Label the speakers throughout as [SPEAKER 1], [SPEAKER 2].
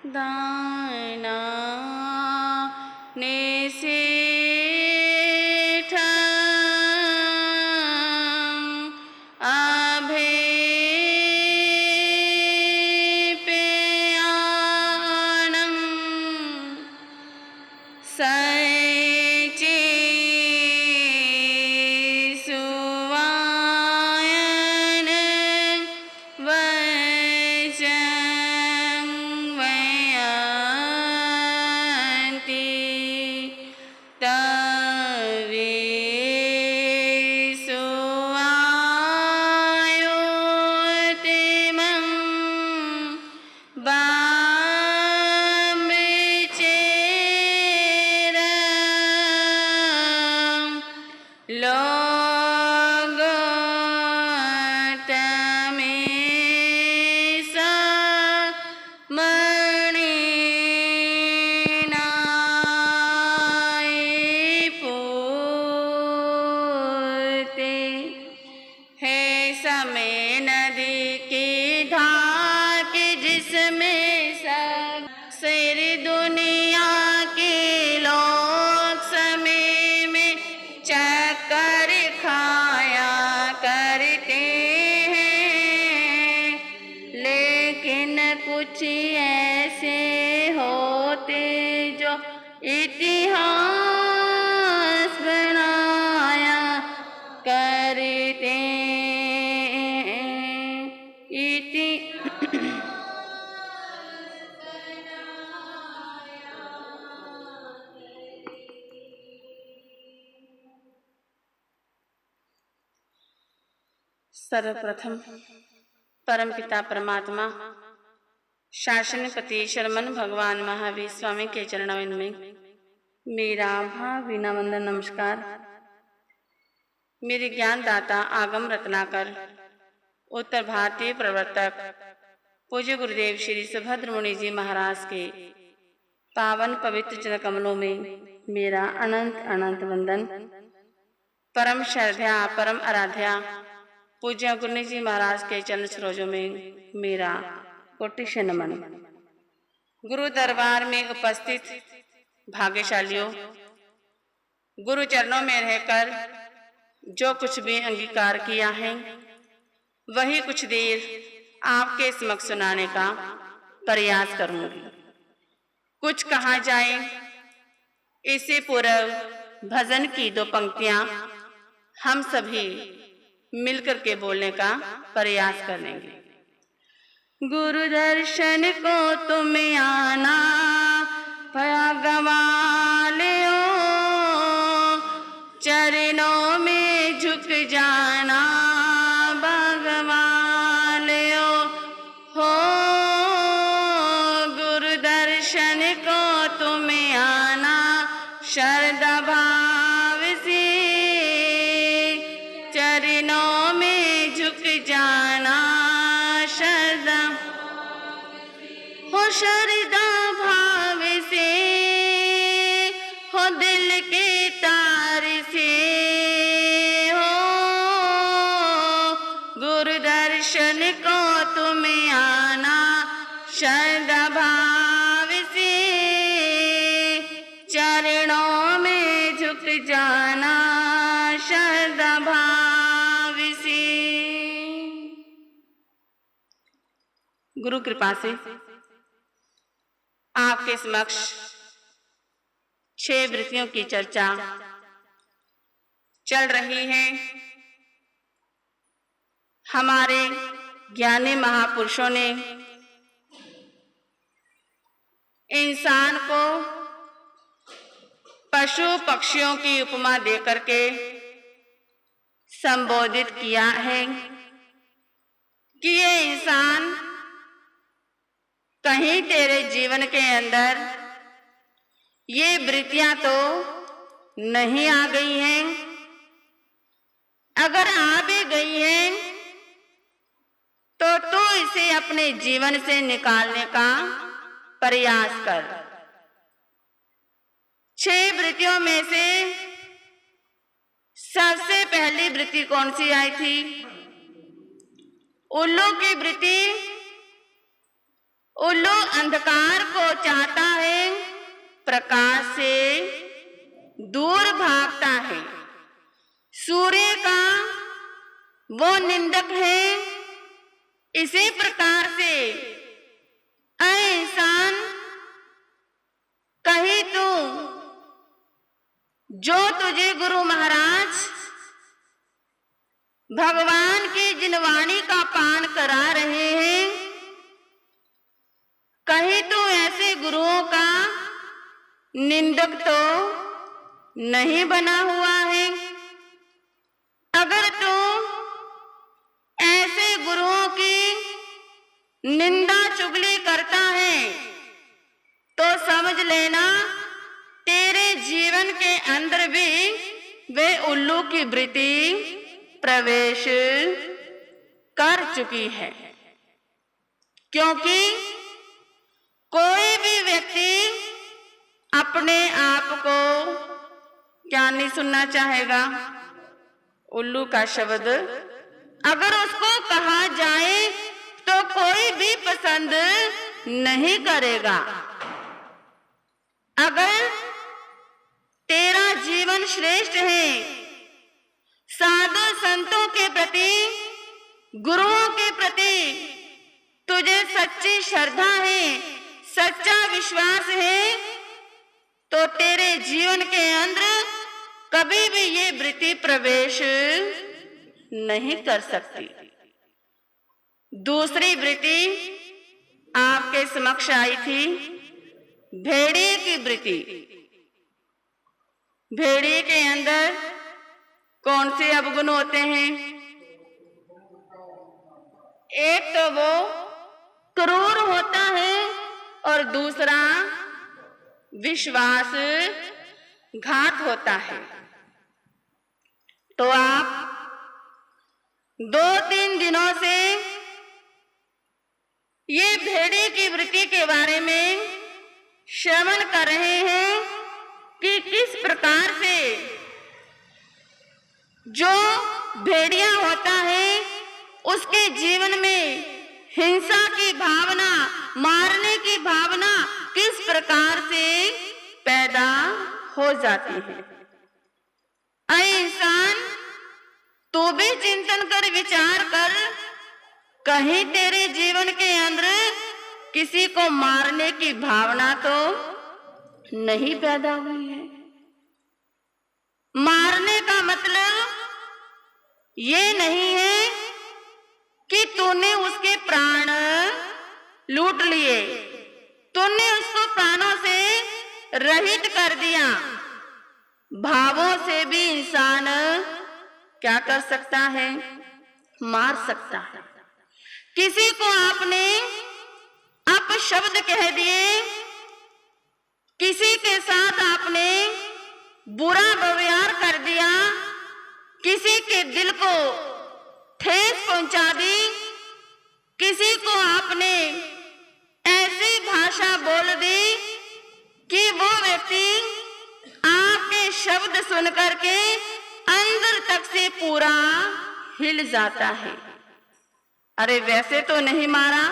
[SPEAKER 1] दाना निषेठं अभिपेयानं सचेसुवायन वचं वयन्ति तवेषुवायोतिमं लोगोत्तमेसा मणिनाय पूते। है समय नदी की ढाक जिसमें सब सिर दुनिया के लोग समय में चक्कर खाया करते हैं, लेकिन कुछ ऐसे होते जो इतिहास बनाया करते सर्वप्रथम परमपिता परमात्मा शासनपति शरमन भगवान महावीर स्वामी के चरणों में मेरा भावभीना वंदन नमस्कार। मेरे ज्ञानदाता आगम रत्नाकर उत्तर भारतीय प्रवर्तक पूज्य गुरुदेव श्री सुभद्र मुनि जी महाराज के पावन पवित्र चरण कमलों में मेरा अनंत अनंत वंदन। परम श्रद्धा परम आराध्या पूज्य गुरु जी महाराज के चरण सरोजों में मेरा कोटि से नमन। गुरु दरबार में उपस्थित भाग्यशालियों, गुरु चरणों में रहकर जो कुछ भी अंगीकार किया है वही कुछ देर आपके समक्ष सुनाने का प्रयास करूंगी। कुछ कहा जाए इससे पूर्व भजन की दो पंक्तियां हम सभी मिलकर के बोलने का प्रयास करेंगे। गुरु दर्शन को तुम आना भगवालियो, चरणों में झुक जाना भगवालियो हो। गुरु दर्शन को तुम आना श्रद्धा भाव से, चरणों में झुक जाना श्रद्धा हो। श्रद्धा भाव से हो, दिल के तार से हो। गुरु दर्शन को तुम आना श्रद्धा भाव से, चरणों में झुक जाना श्रद्धा भाव से। गुरु कृपा से आपके समक्ष 6 वृत्तियों की चर्चा चल रही है। हमारे ज्ञानी महापुरुषों ने इंसान को पशु पक्षियों की उपमा देकर के संबोधित किया है कि ये इंसान कहीं तेरे जीवन के अंदर ये वृत्तियां तो नहीं आ गई हैं, अगर आ भी गई हैं तो तू इसे अपने जीवन से निकालने का प्रयास कर। 6 वृत्तियों में से सबसे पहली वृत्ति कौन सी आई थी? उल्लू की वृत्ति उल्लू अंधकार को चाहता है, प्रकाश से दूर भागता है। सूर्य का वो निंदक है। इसी प्रकार से ऐ इंसान, कहीं तू जो तुझे गुरु महाराज भगवान की जिन वाणी का पान करा रहे हैं, कहीं तू ऐसे गुरुओं का निंदक तो नहीं बना हुआ है। अगर तू ऐसे गुरुओं की निंदा चुगली करता है तो समझ लेना तेरे जीवन के अंदर भी वे उल्लू की वृत्ति प्रवेश कर चुकी है। क्योंकि कोई भी व्यक्ति अपने आप को क्या नहीं सुनना चाहेगा? उल्लू का शब्द अगर उसको कहा जाए तो कोई भी पसंद नहीं करेगा। अगर तेरा जीवन श्रेष्ठ है, साधु संतों के प्रति, गुरुओं के प्रति तुझे सच्ची श्रद्धा है, सच्चा विश्वास है, तो तेरे जीवन के अंदर कभी भी ये वृत्ति प्रवेश नहीं कर सकती। दूसरी वृत्ति आपके समक्ष आई थी, भेड़िए की वृत्ति। भेड़िए के अंदर कौन से अवगुण होते हैं? एक तो वो क्रूर होता है और दूसरा विश्वास घात होता है। तो आप 2-3 दिनों से ये भेड़िए की वृत्ति के बारे में श्रवण कर रहे हैं कि किस प्रकार से जो भेड़िया होता है उसके जीवन में हिंसा की भावना, मारने की भावना किस प्रकार से पैदा हो जाती है। ऐ इंसान, तू भी चिंतन कर, विचार कर, कहीं तेरे जीवन के अंदर किसी को मारने की भावना तो नहीं पैदा हुई है। मारने का मतलब ये नहीं है कि तूने उसके प्राण लूट लिए, तूने उसको प्राणों से रहित कर दिया। भावों से भी इंसान क्या कर सकता है? मार सकता है। किसी को आपने अपशब्द कह दिए, किसी के साथ आपने बुरा व्यवहार कर दिया, किसी के दिल को ठेस पहुंचा दी, किसी को आपने ऐसी भाषा बोल दी कि वो व्यक्ति आपके शब्द सुन करके अंदर तक से पूरा हिल जाता है। अरे वैसे तो नहीं मारा,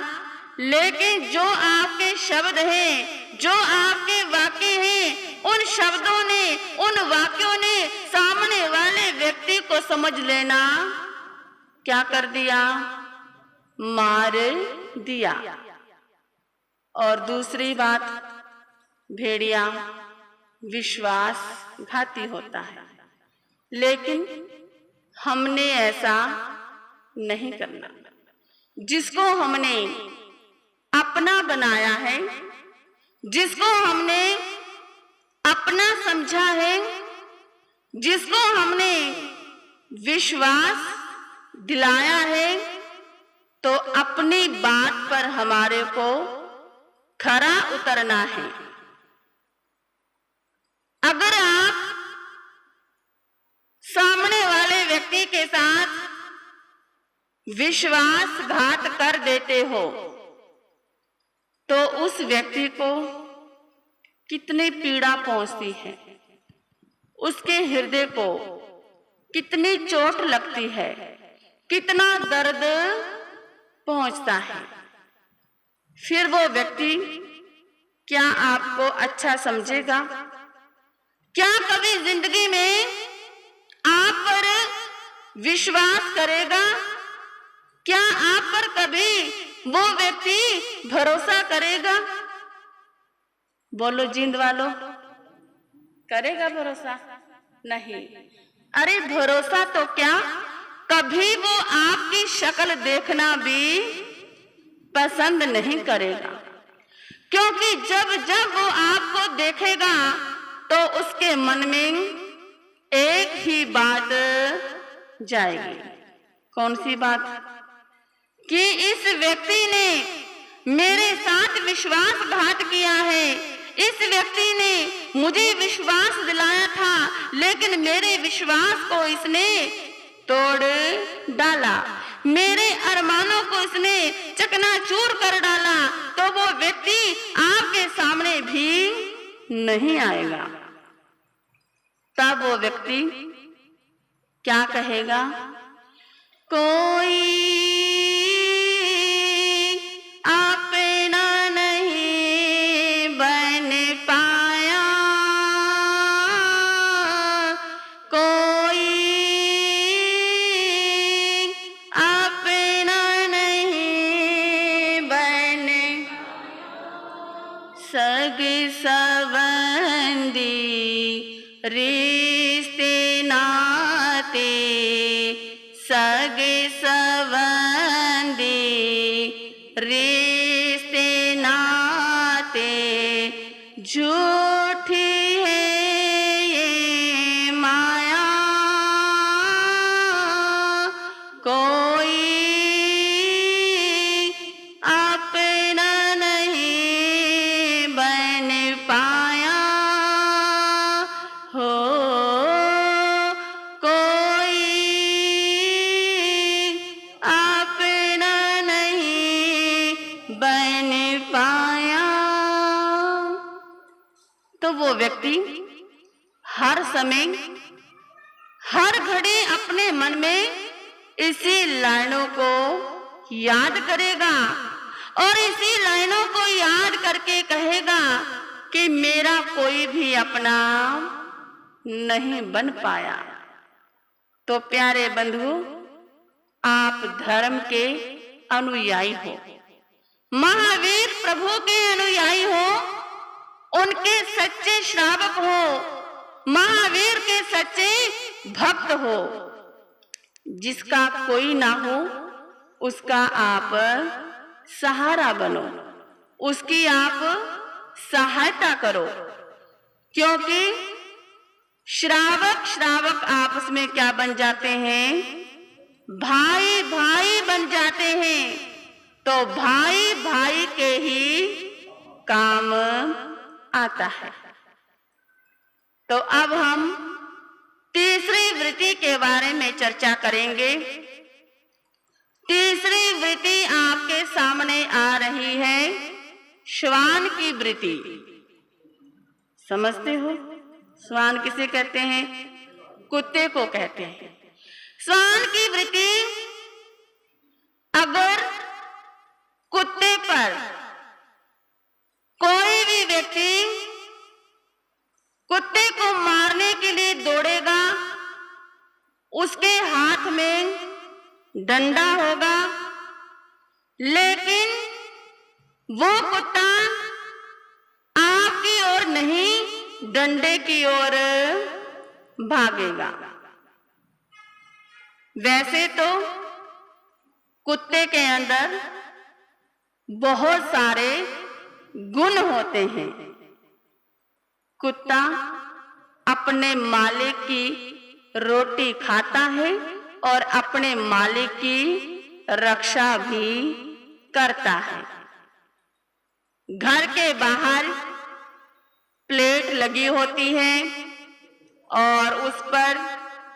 [SPEAKER 1] लेकिन जो आपके शब्द हैं, जो आपके वाक्य हैं, उन शब्दों ने, उन वाक्यों ने सामने वाले व्यक्ति को समझ लेना क्या कर दिया? मार दिया। और दूसरी बात, भेड़िया विश्वासघाती होता है, लेकिन हमने ऐसा नहीं करना। जिसको हमने अपना बनाया है, जिसको हमने अपना समझा है, जिसको हमने विश्वास दिलाया है, तो अपनी बात पर हमारे को खरा उतरना है। अगर आप सामने वाले व्यक्ति के साथ विश्वासघात कर देते हो तो उस व्यक्ति को कितनी पीड़ा पहुंचती है, उसके हृदय को कितनी चोट लगती है, कितना दर्द पहुंचता है। फिर वो व्यक्ति क्या आपको अच्छा समझेगा? क्या कभी जिंदगी में आप पर विश्वास करेगा? क्या आप पर कभी वो व्यक्ति भरोसा करेगा? बोलो जिंद वालों, करेगा भरोसा? नहीं। अरे भरोसा तो क्या, कभी वो आपकी शक्ल देखना भी पसंद नहीं करेगा, क्योंकि जब जब वो आपको देखेगा तो उसके मन में एक ही बात जाएगी। कौन सी बात? कि इस व्यक्ति ने मेरे साथ विश्वासघात किया है, इस व्यक्ति ने मुझे विश्वास दिलाया था, लेकिन मेरे विश्वास को इसने तोड़ डाला, मेरे अरमानों को इसने चकनाचूर कर डाला, तो वो व्यक्ति आपके सामने भी नहीं आएगा। तब वो व्यक्ति क्या कहेगा? कोई अपना नहीं बन पाया, कोई अपना नहीं बन, सग संबंधी रिश्ते नाते, सग संबंधी रिश्ते नाते, झूठी है ये माया, कोई अपना नहीं बन पाया हो, कोई अपना नहीं बन पाया। तो वो व्यक्ति हर समय हर घड़ी अपने मन में इसी लाइनों को याद करेगा और इसी लाइनों को याद करके कहेगा कि मेरा कोई भी अपना नहीं बन पाया। तो प्यारे बंधु, आप धर्म के अनुयायी हो, महावीर प्रभु के अनुयायी हो, उनके सच्चे श्रावक हो, महावीर के सच्चे भक्त हो। जिसका कोई ना हो उसका आप सहारा बनो, उसकी आप सहायता करो, क्योंकि श्रावक आपस में क्या बन जाते हैं? भाई भाई बन जाते हैं। तो भाई भाई के ही काम आता है। तो अब हम तीसरी वृत्ति के बारे में चर्चा करेंगे। तीसरी वृत्ति आपके सामने आ रही है, श्वान की वृत्ति। समझते हो? श्वान किसे कहते हैं? कुत्ते को कहते हैं। श्वान की वृत्ति, अगर कुत्ते पर कोई भी व्यक्ति कुत्ते को मारने के लिए दौड़ेगा, उसके हाथ में डंडा होगा, लेकिन वो कुत्ता आपकी ओर नहीं, डंडे की ओर भागेगा। वैसे तो कुत्ते के अंदर बहुत सारे गुण होते हैं। कुत्ता अपने मालिक की रोटी खाता है और अपने मालिक की रक्षा भी करता है। घर के बाहर प्लेट लगी होती है और उस पर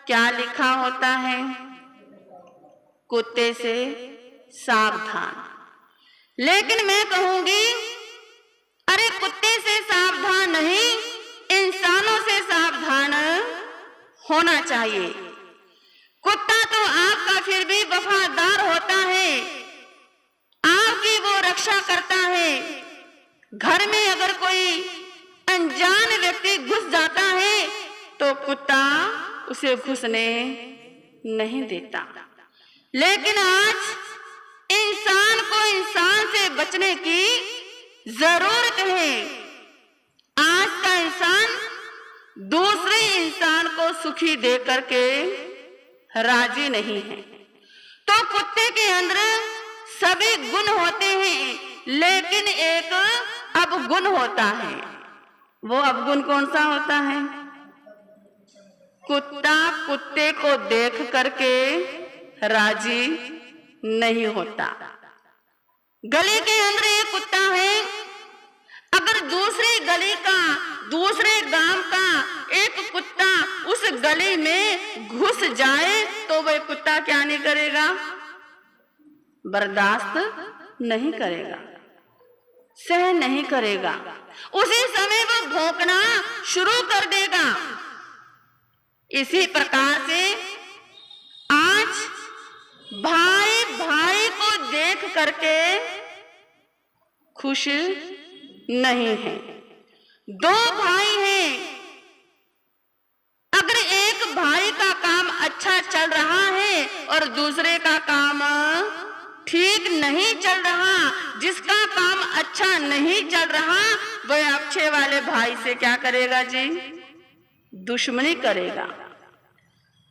[SPEAKER 1] क्या लिखा होता है? कुत्ते से सावधान। लेकिन मैं कहूंगी, अरे कुत्ते से सावधान नहीं, इंसानों से सावधान होना चाहिए। कुत्ता तो आपका फिर भी वफादार होता है, आपकी वो रक्षा करता है, घर में अगर कोई अनजान व्यक्ति घुस जाता है तो कुत्ता उसे घुसने नहीं देता। लेकिन आज इंसान को इंसान से बचने की जरूरत है। आज का इंसान दूसरे इंसान को सुखी देख करके राजी नहीं है। तो कुत्ते के अंदर सभी गुण होते हैं, लेकिन एक अवगुण होता है। वो अवगुण कौन सा होता है? कुत्ता कुत्ते को देख करके राजी नहीं होता। गली के अंदर एक कुत्ता है, अगर दूसरी गली का, दूसरे गांव का एक कुत्ता उस गली में घुस जाए तो वह कुत्ता क्या नहीं करेगा? बर्दाश्त नहीं करेगा, सहन नहीं करेगा। उसी समय वो भौंकना शुरू कर देगा। इसी प्रकार से आज भाई भाई को देख करके खुश नहीं है। दो भाई हैं, अगर एक भाई का काम अच्छा चल रहा है और दूसरे का काम ठीक नहीं चल रहा, जिसका काम अच्छा नहीं चल रहा वह अच्छे वाले भाई से क्या करेगा जी? दुश्मनी करेगा।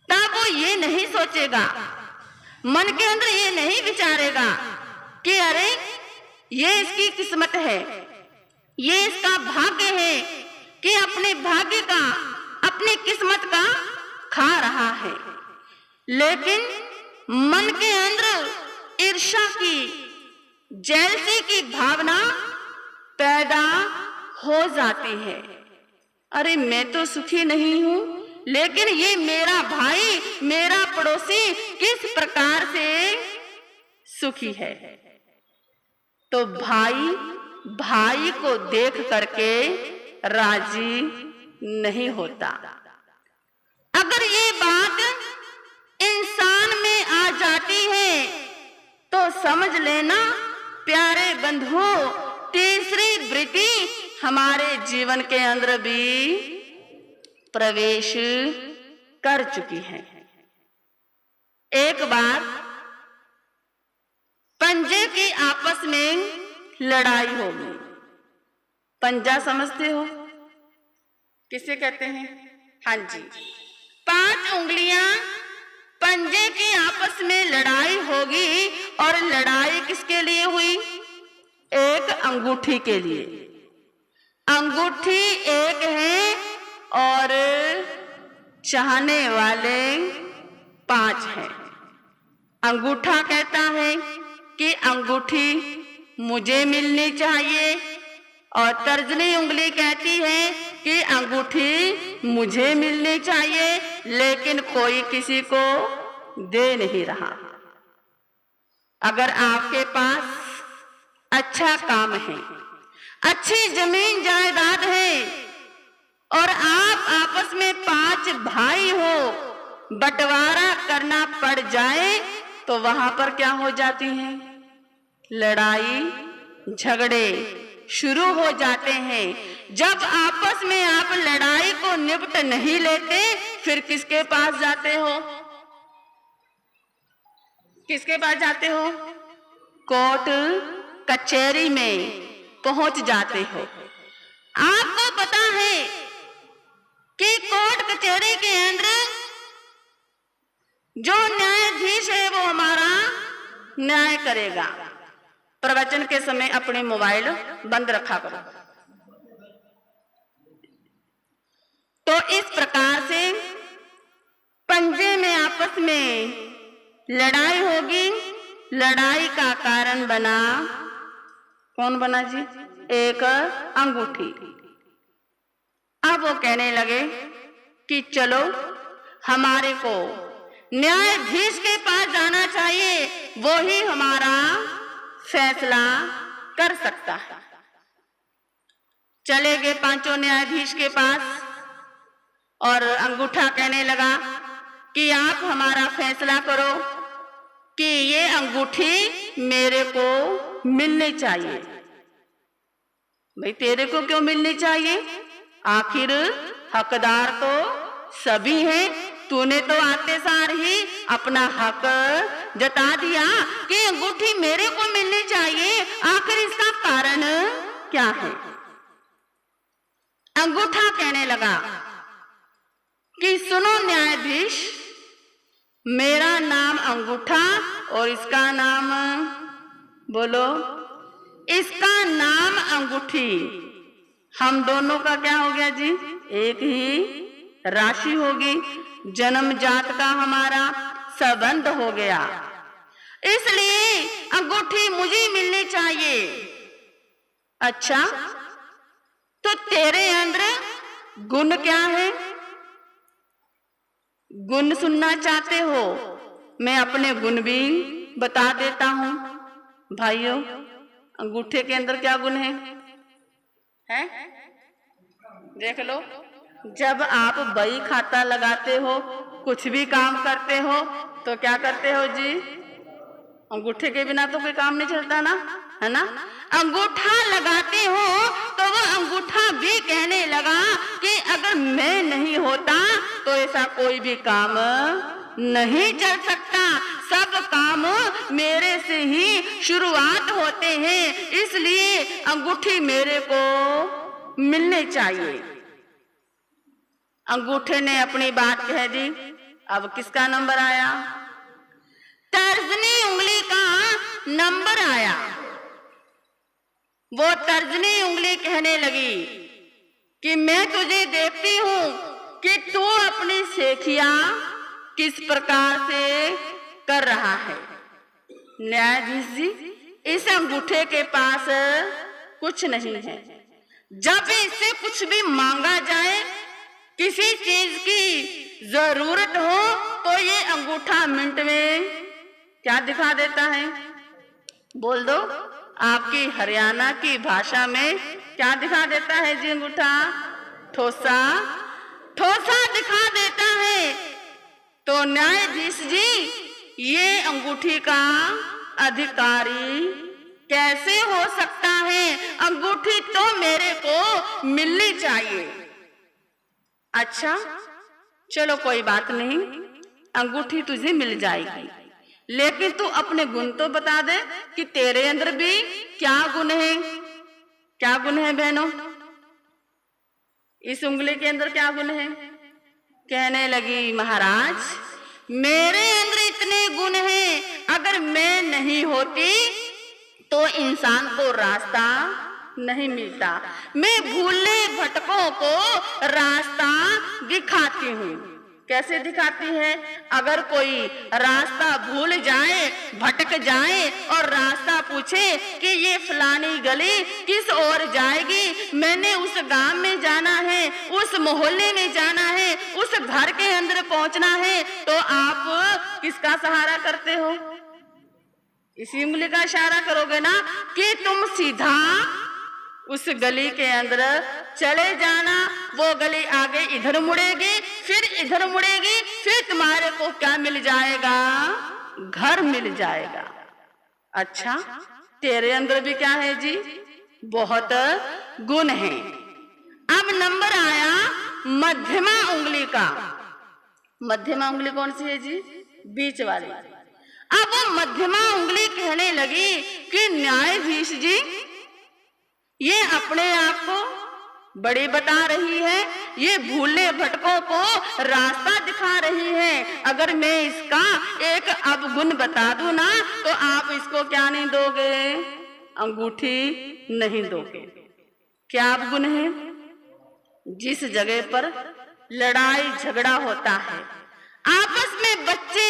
[SPEAKER 1] तब वो ये नहीं सोचेगा, मन के अंदर ये नहीं विचारेगा कि अरे ये इसकी किस्मत है, ये इसका भाग्य है कि अपने भाग्य का, अपनी किस्मत का खा रहा है। लेकिन मन के अंदर ईर्ष्या की, जेलसी की भावना पैदा हो जाती है। अरे मैं तो सुखी नहीं हूं, लेकिन ये मेरा भाई, मेरा पड़ोसी किस प्रकार से सुखी है। तो भाई भाई को देख करके राजी नहीं होता। अगर ये बात इंसान में आ जाती है तो समझ लेना प्यारे बंधुओं, तीसरी वृत्ति हमारे जीवन के अंदर भी प्रवेश कर चुकी है। एक बार पंजे की आपस में लड़ाई हो गई। पंजा समझते हो किसे कहते हैं? हाँ जी, 5 उंगलियां पंजे की आपस में लड़ाई होगी। और लड़ाई किसके लिए हुई? एक अंगूठी के लिए। अंगूठी एक है और चाहने वाले 5 हैं। अंगूठा कहता है कि अंगूठी मुझे मिलनी चाहिए, और तर्जनी उंगली कहती है कि अंगूठी मुझे मिलनी चाहिए, लेकिन कोई किसी को दे नहीं रहा। अगर आपके पास अच्छा काम है, अच्छी जमीन जायदाद है, और आप आपस में 5 भाई हो, बंटवारा करना पड़ जाए तो वहां पर क्या हो जाती हैं? लड़ाई झगड़े शुरू हो जाते हैं। जब आपस में आप लड़ाई को निपट नहीं लेते, फिर किसके पास जाते हो? किसके पास जाते हो? कोर्ट कचहरी में पहुंच जाते हो। आपको पता है कि कोर्ट कचहरी के अंदर जो न्यायाधीश है वो हमारा न्याय करेगा। प्रवचन के समय अपने मोबाइल बंद रखा करो। तो इस प्रकार से पंजे में आपस में लड़ाई होगी। लड़ाई का कारण बना, कौन बना जी? एक अंगूठी। अब वो कहने लगे कि चलो हमारे को न्यायाधीश के पास जाना चाहिए, वो ही हमारा फैसला कर सकता है। चले गए 5 न्यायाधीश के पास, और अंगूठा कहने लगा कि आप हमारा फैसला करो कि ये अंगूठी मेरे को मिलनी चाहिए। भाई तेरे को क्यों मिलनी चाहिए? आखिर हकदार तो सभी हैं। तूने तो आते सार ही अपना हक जता दिया कि अंगूठी मेरे को मिलनी चाहिए। आखिर इसका कारण क्या है? अंगूठा कहने लगा कि सुनो न्यायाधीश, मेरा नाम अंगूठा और इसका नाम बोलो, इसका नाम अंगूठी। हम दोनों का क्या हो गया जी? एक ही राशि होगी, जन्म जात का हमारा संबंध हो गया, इसलिए अंगूठी मुझे मिलनी चाहिए। अच्छा, तो तेरे अंदर गुण क्या है? गुण सुनना चाहते हो? मैं अपने गुण भी बता देता हूं। भाइयों, अंगूठे के अंदर क्या गुण है? हैं? देख लो, जब आप बही खाता लगाते हो, कुछ भी काम करते हो, तो क्या करते हो जी? अंगूठे के बिना तो कोई काम नहीं चलता ना, है ना? अंगूठा लगाते हो तो वो अंगूठा भी कहने लगा कि अगर मैं नहीं होता तो ऐसा कोई भी काम नहीं चल सकता। सब काम मेरे से ही शुरुआत होते हैं, इसलिए अंगूठी मेरे को मिलनी चाहिए। अंगूठे ने अपनी बात कह दी। अब किसका नंबर आया? तर्जनी उंगली का नंबर आया। वो तर्जनी उंगली कहने लगी कि मैं तुझे देखती हूं कि तू अपनी सेखिया किस प्रकार से कर रहा है। न्यायाधीश जी, इस अंगूठे के पास कुछ नहीं है। जब इससे कुछ भी मांगा जाए, किसी चीज की जरूरत हो, तो ये अंगूठा मिनट में क्या दिखा देता है? बोल दो, आपकी हरियाणा की भाषा में क्या दिखा देता है जी अंगूठा? ठोसा, ठोसा दिखा देता है। तो न्यायाधीश जी, ये अंगूठी का अधिकारी कैसे हो सकता है? अंगूठी तो मेरे को मिलनी चाहिए। अच्छा, चलो कोई बात नहीं, अंगूठी तुझे मिल जाएगी, लेकिन तू अपने गुण तो बता दे कि तेरे अंदर भी क्या गुण है? क्या गुण है बहनों? इस उंगली के अंदर क्या गुण है? कहने लगी, महाराज, मेरे अंदर इतने गुण हैं, अगर मैं नहीं होती तो इंसान को रास्ता नहीं मिलता। मैं भूले भटकों को रास्ता दिखाती हूँ। कैसे दिखाती है? अगर कोई रास्ता भूल जाए, भटक जाए और रास्ता पूछे कि ये फलानी गली किस ओर जाएगी, मैंने उस गांव में जाना है, उस मोहल्ले में जाना है, उस घर के अंदर पहुंचना है, तो आप किसका सहारा करते हो? इसी उंगली का इशारा करोगे ना कि तुम सीधा उस गली के अंदर चले जाना। वो गली आगे इधर मुड़ेगी, फिर इधर मुड़ेगी, फिर तुम्हारे को क्या मिल जाएगा? घर मिल जाएगा। अच्छा, तेरे अंदर भी क्या है जी? बहुत गुण है। अब नंबर आया मध्यमा उंगली का। मध्यमा उंगली कौन सी है जी? बीच वाली। अब वो मध्यमा उंगली कहने लगी कि न्यायाधीश जी, ये अपने आप को बड़ी बता रही है, ये भूले भटकों को रास्ता दिखा रही है। अगर मैं इसका एक अवगुण बता दूं ना, तो आप इसको क्या नहीं दोगे? अंगूठी नहीं दोगे। क्या अवगुण है? जिस जगह पर लड़ाई झगड़ा होता है, आपस में बच्चे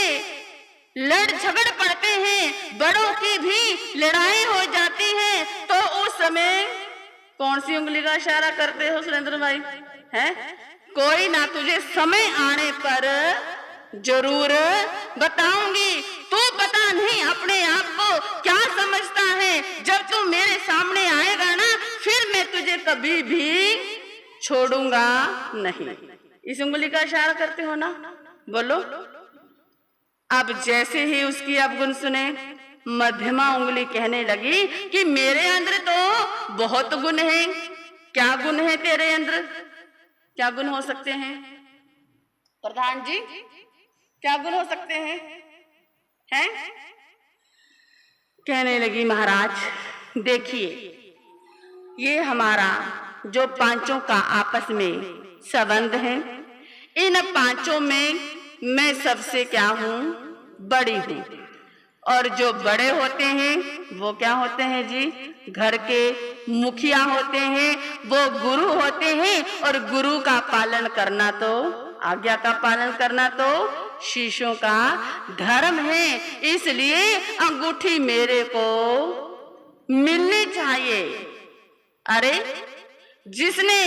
[SPEAKER 1] लड़ झगड़ पड़ते हैं, बड़ों की भी लड़ाई हो जाती है, तो उस समय कौन सी उंगली का इशारा करते हो सुरेंद्र भाई? हैं? कोई ना, तुझे समय आने पर जरूर बताऊंगी। तू पता नहीं अपने आप को क्या समझता है। जब तू मेरे सामने आएगा ना, फिर मैं तुझे कभी भी छोड़ूंगा नहीं। इस उंगली का इशारा करते हो ना? बोलो। अब जैसे ही उसकी अवगुण सुने, मध्यमा उंगली कहने लगी कि मेरे अंदर तो बहुत गुण हैं। क्या गुण है तेरे अंदर? क्या गुण हो सकते हैं प्रधान जी? क्या गुण हो सकते हैं? हैं? कहने लगी महाराज देखिए, ये हमारा जो पांचों का आपस में संबंध है, इन पांचों में मैं सबसे क्या हूं? बड़ी हूं। और जो बड़े होते हैं वो क्या होते हैं जी? घर के मुखिया होते हैं, वो गुरु होते हैं। और गुरु का पालन करना तो, आज्ञा का पालन करना तो शिष्यों का धर्म है। इसलिए अंगूठी मेरे को मिलनी चाहिए। अरे जिसने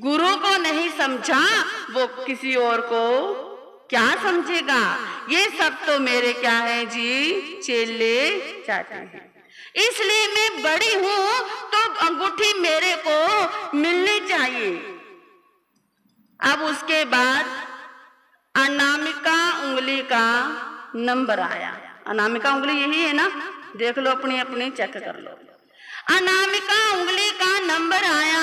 [SPEAKER 1] गुरु को नहीं समझा वो किसी और को क्या समझेगा? ये सब तो मेरे क्या है जी? चेले चाहते हैं। इसलिए मैं बड़ी हूं तो अंगूठी मेरे को मिलनी चाहिए। अब उसके बाद अनामिका उंगली का नंबर आया। अनामिका उंगली यही है ना? देख लो, अपनी अपनी चेक कर लो। अनामिका उंगली का नंबर आया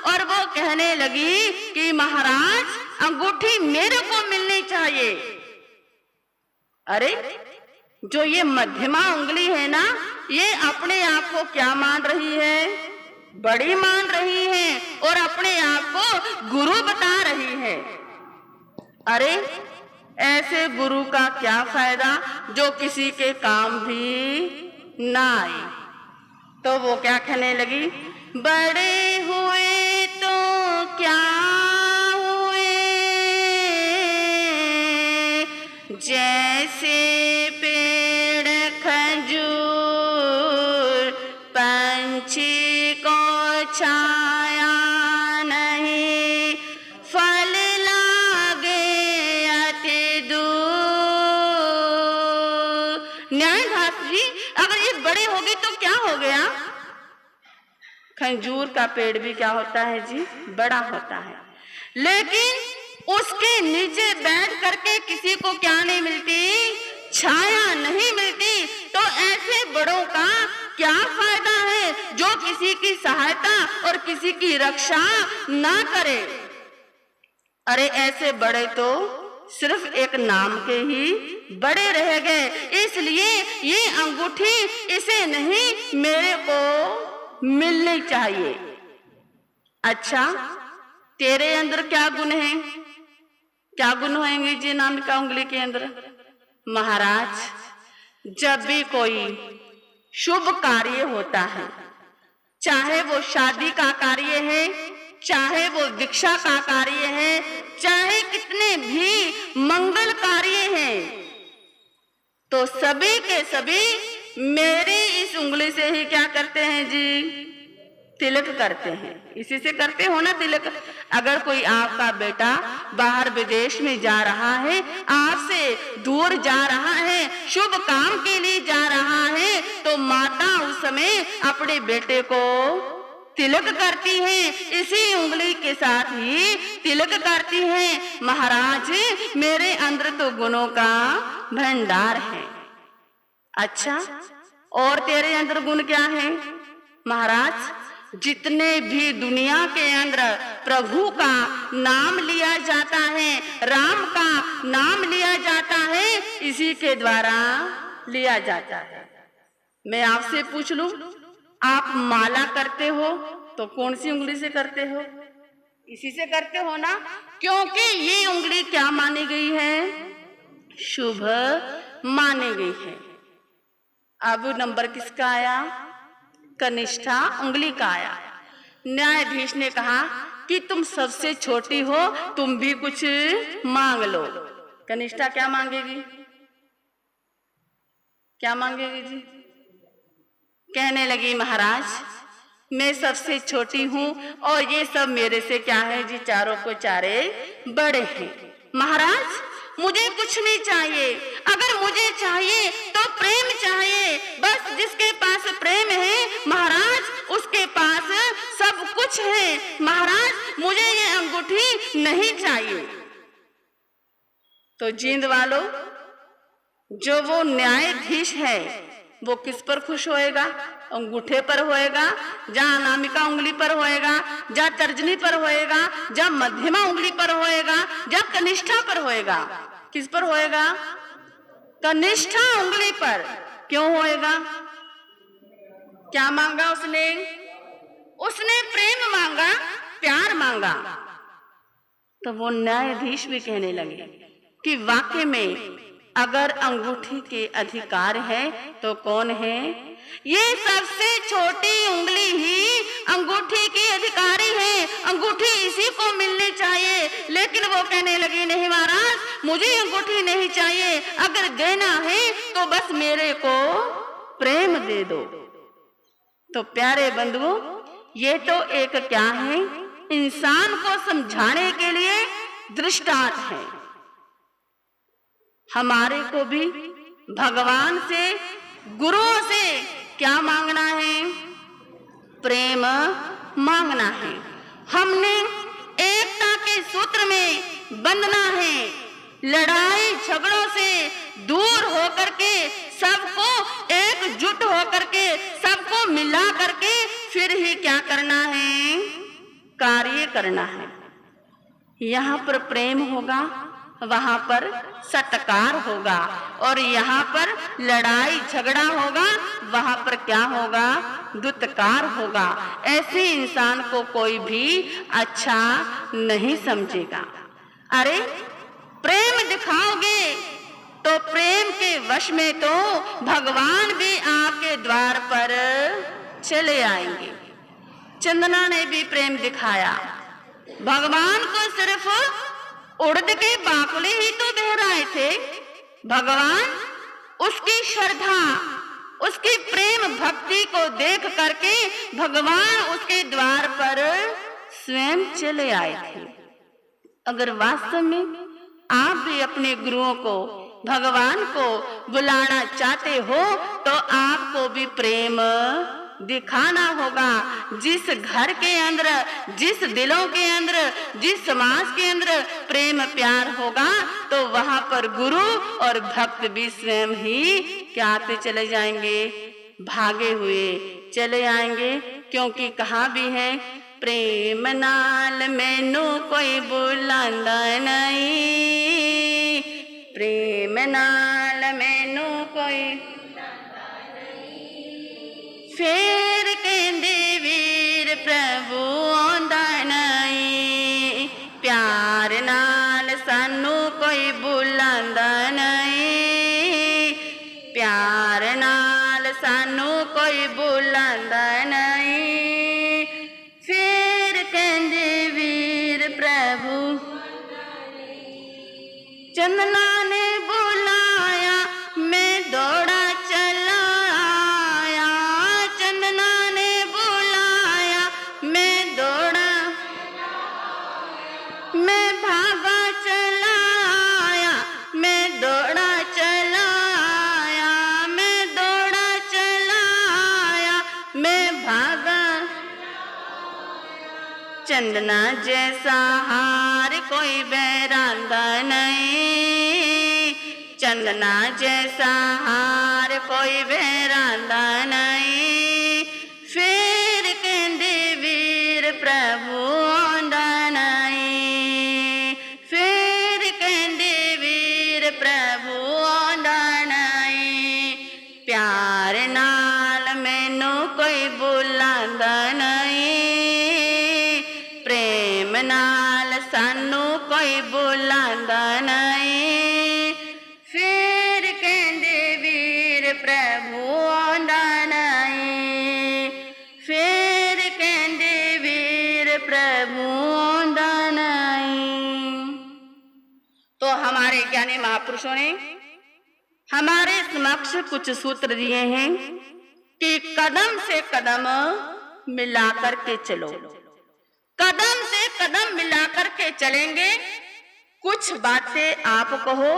[SPEAKER 1] और वो कहने लगी कि महाराज अंगूठी मेरे को मिलनी चाहिए। अरे जो ये मध्यमा उंगली है ना, ये अपने आप को क्या मान रही है? बड़ी मान रही है और अपने आप को गुरु बता रही है। अरे ऐसे गुरु का क्या फायदा जो किसी के काम भी ना आए। तो वो क्या कहने लगी? बड़े हुए तो क्या हुए, जैसे पेड़ खजूर, पंछी को छाया नहीं, फल लागे अति दूर। न्यायदास जी, अगर ये बड़े हो गई तो क्या हो गया? खजूर का पेड़ भी क्या होता है जी? बड़ा होता है। लेकिन उसके नीचे बैठ करके किसी को क्या नहीं मिलती? छाया नहीं मिलती। तो ऐसे बड़ों का क्या फायदा है जो किसी की सहायता और किसी की रक्षा ना करे। अरे ऐसे बड़े तो सिर्फ एक नाम के ही बड़े रह गए। इसलिए ये अंगूठी इसे नहीं, मेरे को मिलनी चाहिए। अच्छा, तेरे अंदर क्या गुण है? क्या गुण होंगे जी अनामिका उंगली के अंदर? महाराज जब भी कोई शुभ कार्य होता है, चाहे वो शादी का कार्य है, चाहे वो दीक्षा का कार्य है, चाहे कितने भी मंगल कार्य हैं, तो सभी के सभी मेरी इस उंगली से ही क्या करते हैं जी? तिलक करते हैं। इसी से करते हो ना तिलक। अगर कोई आपका बेटा बाहर विदेश में जा रहा है, आपसे दूर जा रहा है, शुभ काम के लिए जा रहा है, तो माता उस समय अपने बेटे को तिलक करती है, इसी उंगली के साथ ही तिलक करती है। महाराज मेरे अंदर तो गुणों का भंडार है। अच्छा, और तेरे अंदर गुण क्या है? महाराज जितने भी दुनिया के अंदर प्रभु का नाम लिया जाता है, राम का नाम लिया जाता है, इसी के द्वारा लिया जाता है। मैं आपसे पूछ लूं, आप माला करते हो तो कौन सी उंगली से करते हो? इसी से करते हो ना, क्योंकि ये उंगली क्या मानी गई है? शुभ मानी गई है। अब नंबर किसका आया? कनिष्ठा उंगली का आया। न्यायाधीश ने कहा कि तुम सबसे छोटी हो, तुम भी कुछ मांग लो। कनिष्ठा क्या मांगेगी? क्या मांगेगी जी? कहने लगी महाराज मैं सबसे छोटी हूं और ये सब मेरे से क्या है जी? चारों को चारे बड़े हैं। महाराज मुझे कुछ नहीं चाहिए। अगर मुझे चाहिए तो प्रेम चाहिए। बस जिसके पास प्रेम है महाराज उसके पास सब कुछ है। महाराज मुझे ये अंगूठी नहीं चाहिए। तो जींद वालों, जो वो न्यायाधीश है वो किस पर खुश होएगा? अंगूठे पर होएगा, या अनामिका उंगली पर होएगा, या तर्जनी पर होएगा, या मध्यमा उंगली पर होएगा, या कनिष्ठा पर होएगा? किस पर होएगा? कनिष्ठा उंगली पर। क्यों होएगा? क्या मांगा उसने? उसने प्रेम मांगा, प्यार मांगा। तो वो न्यायाधीश भी कहने लगे कि वाकई में अगर अंगूठी के अधिकार है तो कौन है? ये सबसे छोटी उंगली ही अंगूठी की अधिकारी है, अंगूठी इसी को मिलनी चाहिए। लेकिन वो कहने लगी, नहीं महाराज, मुझे अंगूठी नहीं चाहिए, अगर देना है तो बस मेरे को प्रेम दे दो। तो प्यारे बंधुओं, ये तो एक क्या है? इंसान को समझाने के लिए दृष्टांत है। हमारे को भी भगवान से, गुरुओं से क्या मांगना है? प्रेम मांगना है। हमने एकता के सूत्र में बंधना है, लड़ाई झगड़ों से दूर होकर के, सबको एकजुट होकर के, सबको मिला करके फिर ही क्या करना है? कार्य करना है। यहाँ पर प्रेम होगा, वहां पर सत्कार होगा, और यहाँ पर लड़ाई झगड़ा होगा, वहां पर क्या होगा? दुत्कार होगा। ऐसे इंसान को कोई भी अच्छा नहीं समझेगा। अरे प्रेम दिखाओगे तो प्रेम के वश में तो भगवान भी आपके द्वार पर चले आएंगे। चंदना ने भी प्रेम दिखाया। भगवान को सिर्फ उड़द के बाकुले ही तो बह रहे थे। भगवान उसकी श्रद्धा, उसकी प्रेम भक्ति को देख करके भगवान उसके द्वार पर स्वयं चले आए थे। अगर वास्तव में आप भी अपने गुरुओं को, भगवान को बुलाना चाहते हो तो आपको भी प्रेम दिखाना होगा। जिस घर के अंदर, जिस दिलों के अंदर, जिस समाज के अंदर प्रेम प्यार होगा तो वहां पर गुरु और भक्त भी स्वयं ही क्या आते चले जाएंगे? भागे हुए चले आएंगे। क्योंकि कहा भी है, प्रेम नाल मैनू कोई बुलांदा नहीं, प्रेम नाल मैनू कोई। फिर कहंदे वीर प्रभु आंदा नहीं, प्यार नाल सानू कोई बुलांदा नहीं, प्यार नाल सानू कोई बुलांदा नहीं। फिर कहंदे वीर प्रभु। चंदना ने बुलाया, मैं दौड़ा चला आया। चंदना ने बुलाया, मैं दौड़ा, मैं भागा चला आया, मैं दौड़ा चला आया, मैं दौड़ा चला आया, मैं भागा। चंदना जैसा हार कोई बहरांदा नहीं, चंदना जैसा हार कोई बहरांदा नहीं। फिर कहंदे वीर प्रभु आंदा नहीं, फिर कहंदे वीर प्रभु आंदा नहीं। प्यार नाल मैनू कोई बुलांदा नहीं, प्रेम नाल सानू कोई बुलांदा नहीं। फिर कहंदे वीर प्रभु आंदा नहीं, फिर कहंदे वीर प्रभु आंदा नहीं। तो हमारे ज्ञानी महापुरुषों ने हमारे समक्ष कुछ सूत्र दिए हैं कि कदम से कदम मिलाकर के चलो। कदम से कदम मिलाकर के चलेंगे। कुछ बातें आप कहो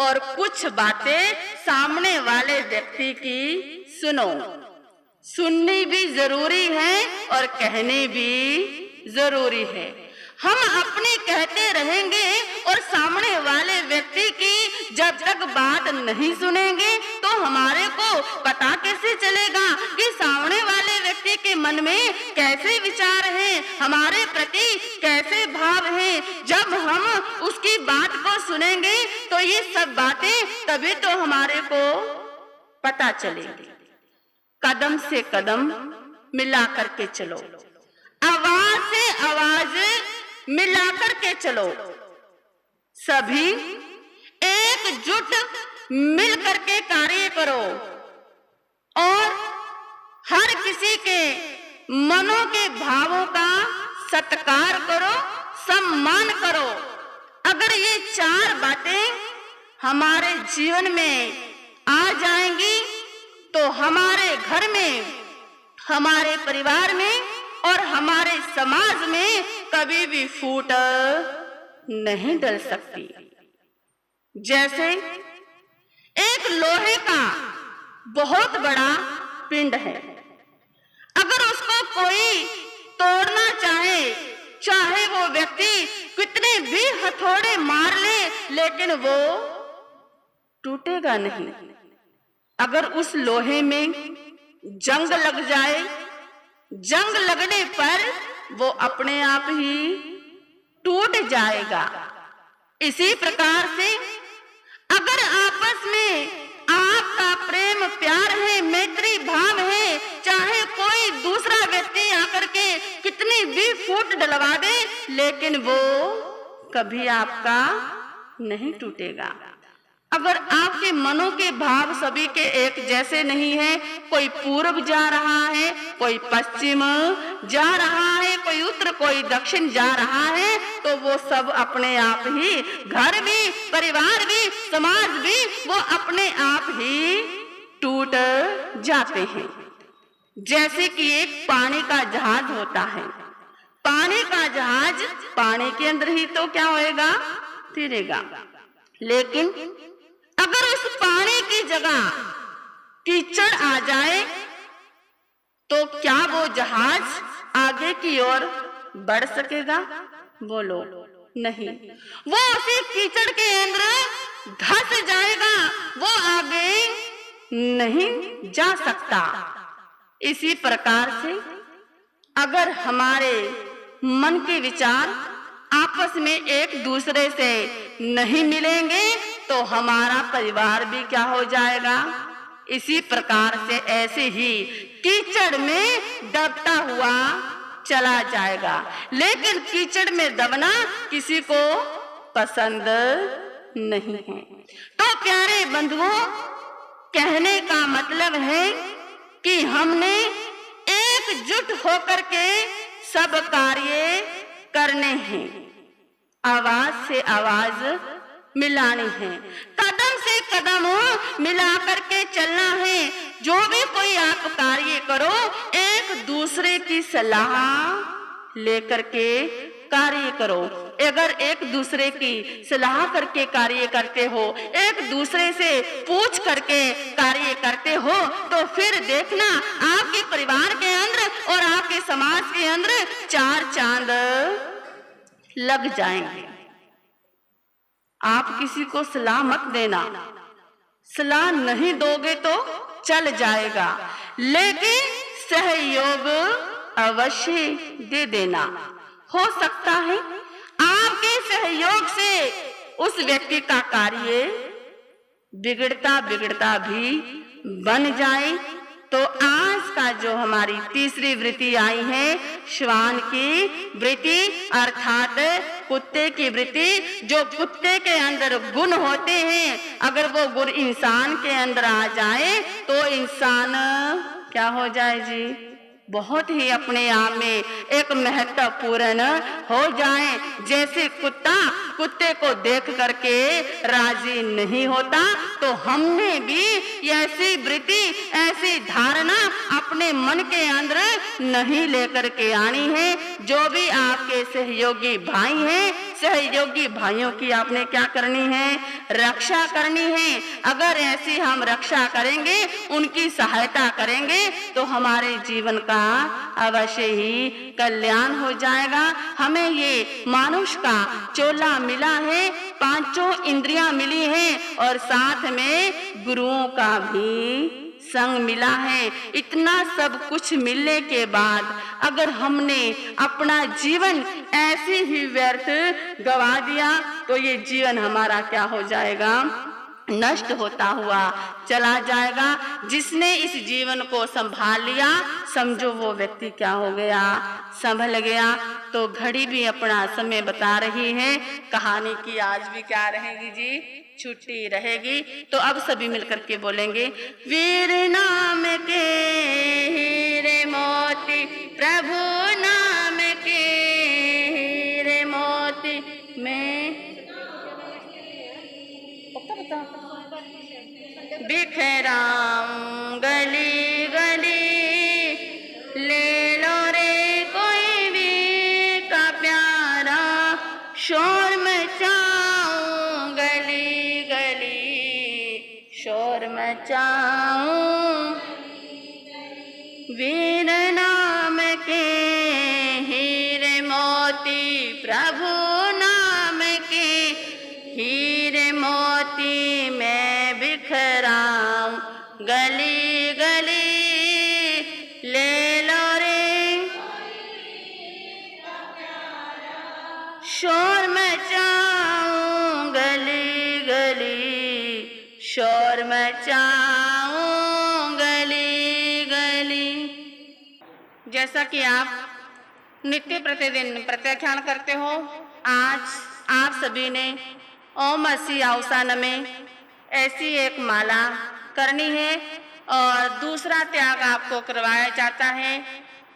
[SPEAKER 1] और कुछ बातें सामने वाले व्यक्ति की सुनो। सुननी भी जरूरी है और कहनी भी जरूरी है। हम अपने कहते रहेंगे और सामने वाले व्यक्ति की जब तक बात नहीं सुनेंगे तो हमारे को पता कैसे चलेगा कि सामने वाले व्यक्ति के मन में कैसे विचार हैं, हमारे प्रति कैसे भाव हैं। जब हम उसकी बात को सुनेंगे तो ये सब बातें तभी तो हमारे को पता चलेगी। कदम से कदम मिला करके चलो, आवाज से आवाज मिला करके चलो, सभी एकजुट मिल करके कार्य करो और हर किसी के मनों के भावों का सत्कार करो, सम्मान करो। अगर ये चार बातें हमारे जीवन में आ जाएंगी तो हमारे घर में, हमारे परिवार में और हमारे समाज में कभी भी फूट नहीं डल सकती। जैसे एक लोहे का बहुत बड़ा पिंड है, अगर उसको कोई तोड़ना चाहे, चाहे वो व्यक्ति कितने भी हथौड़े मार ले, लेकिन वो टूटेगा नहीं। अगर उस लोहे में जंग लग जाए, जंग लगने पर वो अपने आप ही टूट जाएगा। इसी प्रकार से अगर आपस में आपका प्रेम प्यार है, मैत्री भाव है, चाहे कोई दूसरा व्यक्ति आकर के कितनी भी फूट डलवा दे, लेकिन वो कभी आपका नहीं टूटेगा। अगर आपके मनों के भाव सभी के एक जैसे नहीं है, कोई पूर्व जा रहा है, कोई पश्चिम जा रहा है, कोई उत्तर कोई दक्षिण जा रहा है, तो वो सब अपने आप ही, घर भी, परिवार भी, समाज भी, वो अपने आप ही टूट जाते हैं। जैसे कि एक पानी का जहाज होता है, पानी का जहाज पानी के अंदर ही तो क्या होएगा, तैरेगा। लेकिन अगर उस पानी की जगह कीचड़ आ जाए तो क्या वो जहाज आगे की ओर बढ़ सकेगा? बोलो, नहीं। वो उसी कीचड़ के अंदर धंस जाएगा, वो आगे नहीं जा सकता। इसी प्रकार से अगर हमारे मन के विचार आपस में एक दूसरे से नहीं मिलेंगे तो हमारा परिवार भी क्या हो जाएगा? इसी प्रकार से ऐसे ही कीचड़ में दबता हुआ चला जाएगा। लेकिन कीचड़ में दबना किसी को पसंद नहीं है। तो प्यारे बंधुओं, कहने का मतलब है कि हमने एकजुट होकर के सब कार्य करने हैं, आवाज से आवाज मिलानी है, कदम से कदम मिला करके चलना है। जो भी कोई आप कार्य करो, एक दूसरे की सलाह लेकर के कार्य करो। अगर एक दूसरे की सलाह करके कार्य करते हो, एक दूसरे से पूछ करके कार्य करते हो, तो फिर देखना आपके परिवार के अंदर और आपके समाज के अंदर चार चांद लग जाएंगे। आप किसी को सलाह मत देना, सलाह नहीं दोगे तो चल जाएगा, लेकिन सहयोग अवश्य दे देना। हो सकता है आपके सहयोग से उस व्यक्ति का कार्य बिगड़ता बिगड़ता भी बन जाए। तो आज का जो हमारी तीसरी वृत्ति आई है, श्वान की वृत्ति, अर्थात कुत्ते की वृत्ति। जो कुत्ते के अंदर गुण होते हैं, अगर वो गुण इंसान के अंदर आ जाए तो इंसान क्या हो जाए जी? बहुत ही अपने आप में एक महत्वपूर्ण हो जाए। जैसे कुत्ता कुत्ते को देख करके राजी नहीं होता, तो हमने भी ऐसी वृत्ति, ऐसी धारणा अपने मन के अंदर नहीं लेकर के आनी है। जो भी आपके सहयोगी भाई हैं, सहयोगी भाइयों की आपने क्या करनी है? रक्षा करनी है। अगर ऐसी हम रक्षा करेंगे, उनकी सहायता करेंगे, तो हमारे जीवन का अवश्य ही कल्याण हो जाएगा। हमें ये मानुष का चोला मिला है, पांचों इंद्रियां मिली हैं और साथ में गुरुओं का भी संग मिला है। इतना सब कुछ मिलने के बाद अगर हमने अपना जीवन ऐसे ही व्यर्थ गवा दिया तो ये जीवन हमारा क्या हो जाएगा? नष्ट होता हुआ चला जाएगा। जिसने इस जीवन को संभाल लिया, समझो वो व्यक्ति क्या हो गया? संभल गया। तो घड़ी भी अपना समय बता रही है। कहानी की आज भी क्या रहेगी जी? छुट्टी रहेगी। तो अब सभी मिलकर के बोलेंगे, वीर नाम के हीरे मोती, प्रभु नाम के हीरे मोती में बिखराऊं गली गली, ले लो रे कोई भी का प्यारा, शोर मचाऊं गली गली, शोर मचाऊं। वीर नाम के हीरे मोती, प्रभु नाम के हीरे मोती मैं बिखराऊं गली गली, ले लो रे शोर मचाऊं गली गली, शोर मचाऊं गली गली। जैसा कि आप नित्य प्रतिदिन प्रत्याख्यान करते हो, आज आप सभी ने ओम अस्सी अवसान में ऐसी एक माला करनी है। और दूसरा त्याग आपको करवाया जाता है।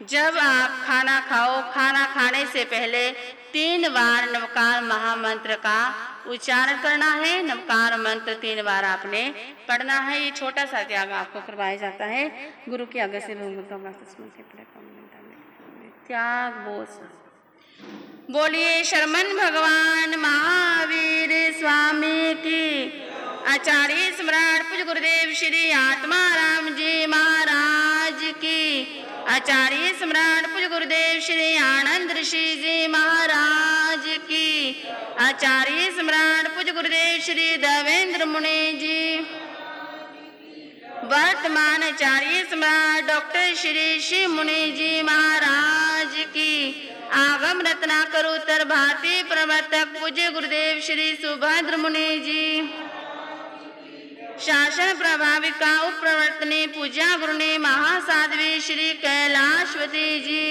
[SPEAKER 1] जब आप खाना खाओ, खाना खाने से पहले 3 बार नमकार महामंत्र का उच्चारण करना है। नमकार मंत्र 3 बार आपने पढ़ना है। ये छोटा सा त्याग आपको करवाया जाता है। गुरु की आज्ञा से त्याग बोस। बोलिए शरमन भगवान महावीर स्वामी की। आचार्य सम्राट पूज्य गुरुदेव श्री आत्माराम जी महाराज की। आचार्य सम्राट पूज्य गुरुदेव श्री आनंद ऋषि जी महाराज की। आचार्य सम्राट पूज्य गुरुदेव श्री देवेंद्र मुनि जी। वर्तमान आचार्य सम्राट डॉक्टर श्री शिव मुनि जी महाराज की। आगम रत्नाकर उत्तर भारतीय प्रवर्तक पूज्य गुरुदेव श्री सुभद्र मुनि जी। शासन प्रभाविका उप प्रवर्तनी पूज्या गुरुनी महासाध्वी श्री कैलाशवती जी।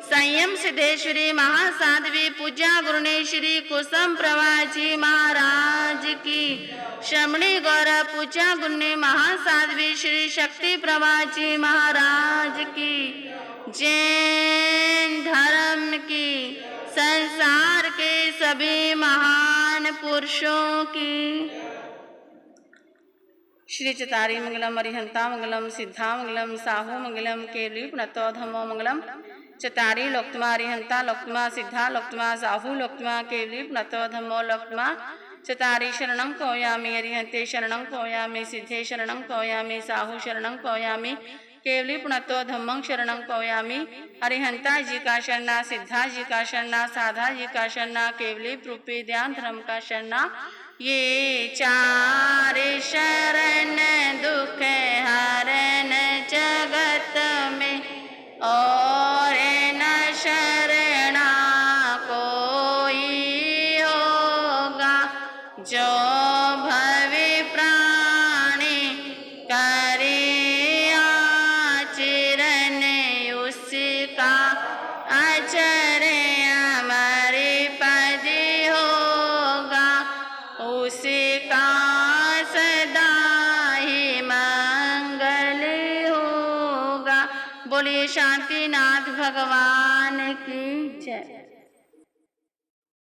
[SPEAKER 1] संयम सिद्धेश्वरी महासाध्वी पूज्या गुरुनी श्री कुसुम प्रभा जी महाराज की। श्रमणी गौरव पूज्या गुरुनी महासाध्वी श्री शक्ति प्रभा जी महाराज की। जैन धर्म की, संसार के सभी महान पुरुषों की। श्री चतारी मंगलम, अरिहंता मंगलम, सिद्धा मंगलम, साहू मंगलम, केवली पुनतो धम्मो मंगलम। चतारी लोकतमा, अरिहंता लोकतमा, सिद्धा लोकतमा, साहू लोकतमा, केवली पुनतो धम्मो लोकतमा। चतारी शरणं कौयामि, अरिहंते शरणं कौयामि, सिद्धे शरणं कौयामि, साहू शरणं कौयामि, केवली पुनतो धम्मं शरणं कौयामि। अरिहंता जी का शरणा, सिद्धा जी का शरणा, साधा जी का शरणा, केवली रूपी ध्यान धर्म का शरणा। ये 4 शरण दुख हरन जगत में, और न शरणा कोई होगा। जो भवे प्राणी करे आचरण, उसका आचरण हमारे पद होगा। उसका सदा ही मंगल होगा। बोलिए शांतिनाथ भगवान की जय।